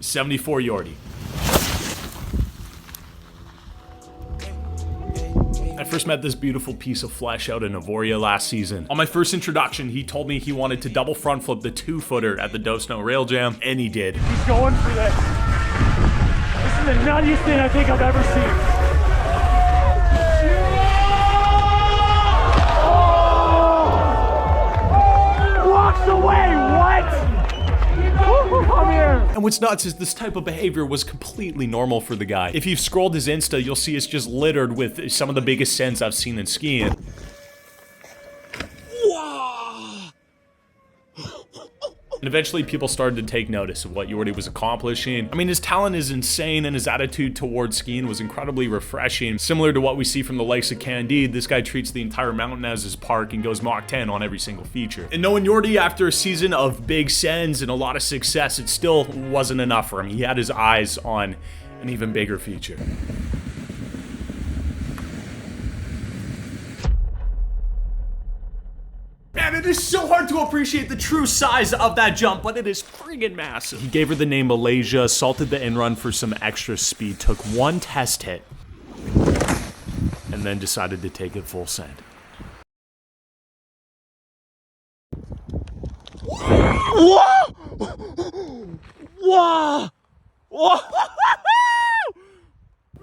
74 Yordi. I first met this beautiful piece of flesh out in Avoria last season. On my first introduction, he told me he wanted to double front flip the 2-footer at the Dosno Rail Jam, and he did. He's going for this. This is the nuttiest thing I think I've ever seen. Walks away, what? Come here. And what's nuts is this type of behavior was completely normal for the guy. If you've scrolled his Insta, you'll see it's just littered with some of the biggest sends I've seen in skiing. And eventually people started to take notice of what Yordi was accomplishing. I mean, his talent is insane and his attitude towards skiing was incredibly refreshing. Similar to what we see from the likes of Candide, this guy treats the entire mountain as his park and goes Mach 10 on every single feature. And knowing Yordi after a season of big sends and a lot of success, it still wasn't enough for him. He had his eyes on an even bigger feature. Man, it is so hard to appreciate the true size of that jump, but it is friggin' massive. He gave her the name Malaysia, salted the in-run for some extra speed, took one test hit, and then decided to take it full send. Whoa! Whoa! Whoa!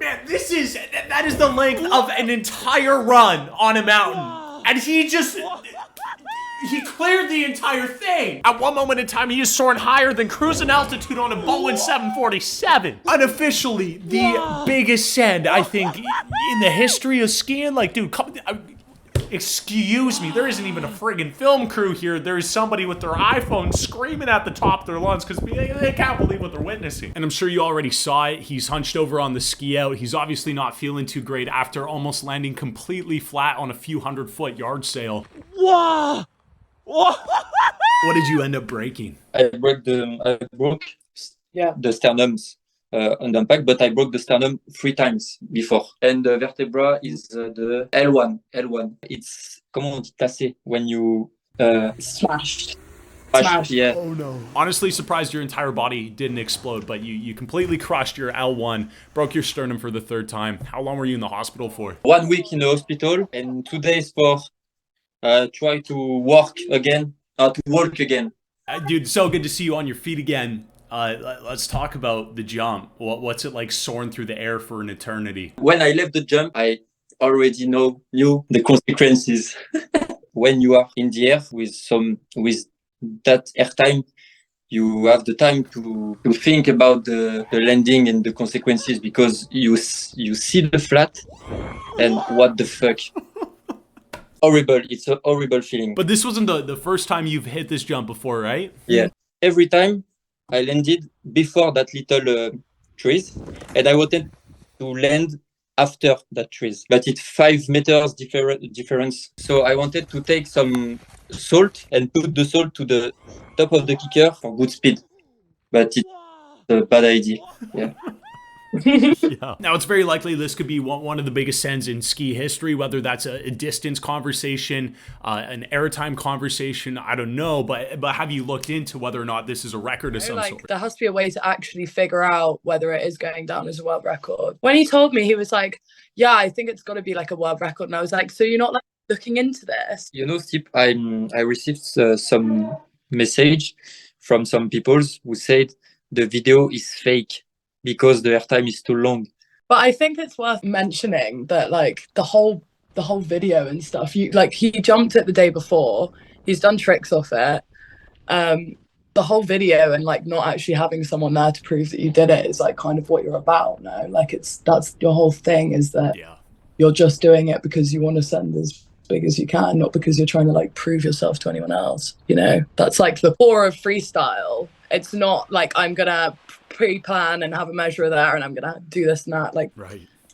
Man, that is the length of an entire run on a mountain. And he cleared the entire thing. At one moment in time, he is soaring higher than cruising altitude on a Boeing 747. Unofficially, the biggest send, I think, in the history of skiing. Like, dude, excuse me, there isn't even a friggin' film crew here. There's somebody with their iPhone screaming at the top of their lungs because they can't believe what they're witnessing. And I'm sure you already saw it. He's hunched over on the ski out. He's obviously not feeling too great after almost landing completely flat on a few 100-foot yard sail. Whoa! What did you end up breaking? I broke the sternums on the impact, but I broke the sternum 3 times before. And the vertebra is the L1. It's, comment on dit tasser? When you smashed. Yeah. Oh no. Honestly surprised your entire body didn't explode, but you completely crushed your L1, broke your sternum for the 3rd time. How long were you in the hospital for? 1 week in the hospital and 2 days for try to walk again. Dude, so good to see you on your feet again. Let's talk about the jump. What's it like soaring through the air for an eternity? When I left the jump, I already knew the consequences. When you are in the air with that air time, you have the time to think about the landing and the consequences because you see the flat and what the fuck. Horrible. It's a horrible feeling. But this wasn't the first time you've hit this jump before, right? Yeah. Every time I landed before that little trees, and I wanted to land after that trees. But it's 5 meters difference. So I wanted to take some salt and put the salt to the top of the kicker for good speed. But it's a bad idea. Yeah. Yeah. Now, it's very likely this could be one of the biggest sends in ski history, whether that's a distance conversation, an airtime conversation, I don't know, but have you looked into whether or not this is a record of some sort? There has to be a way to actually figure out whether it is going down as a world record. When he told me, he was like, yeah, I think it's got to be like a world record. And I was like, so you're not like looking into this? You know, Steve, I received some message from some people who said the video is fake because the airtime is too long. But I think it's worth mentioning that like the whole video and stuff, he jumped it the day before. He's done tricks off it. The whole video and like not actually having someone there to prove that you did it is like kind of what you're about, no? Like that's your whole thing is that you're just doing it because you want to send as big as you can, not because you're trying to like prove yourself to anyone else, you know? That's like the core of freestyle. It's not like I'm gonna pre-plan and have a measure there and I'm gonna do this and that. Like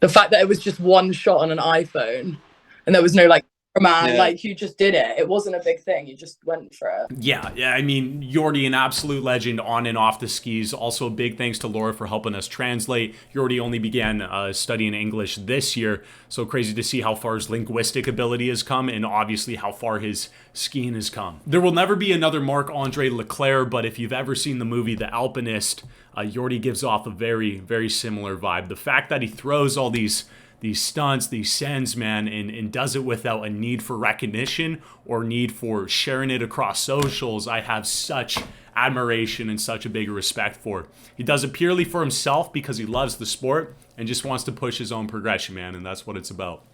the fact that it was just one shot on an iPhone and there was no like man. Yeah. Like, you just did it. It wasn't a big thing. You just went for it. Yeah, I mean, Jordy, an absolute legend on and off the skis. Also, a big thanks to Laura for helping us translate. Jordy only began studying English this year, so crazy to see how far his linguistic ability has come, and obviously how far his skiing has come. There will never be another Marc-Andre Leclerc, but if you've ever seen the movie The Alpinist, Jordy gives off a very, very similar vibe. The fact that he throws all these stunts, these sends, man, and does it without a need for recognition or need for sharing it across socials, I have such admiration and such a big respect for. He does it purely for himself because he loves the sport and just wants to push his own progression, man, and that's what it's about.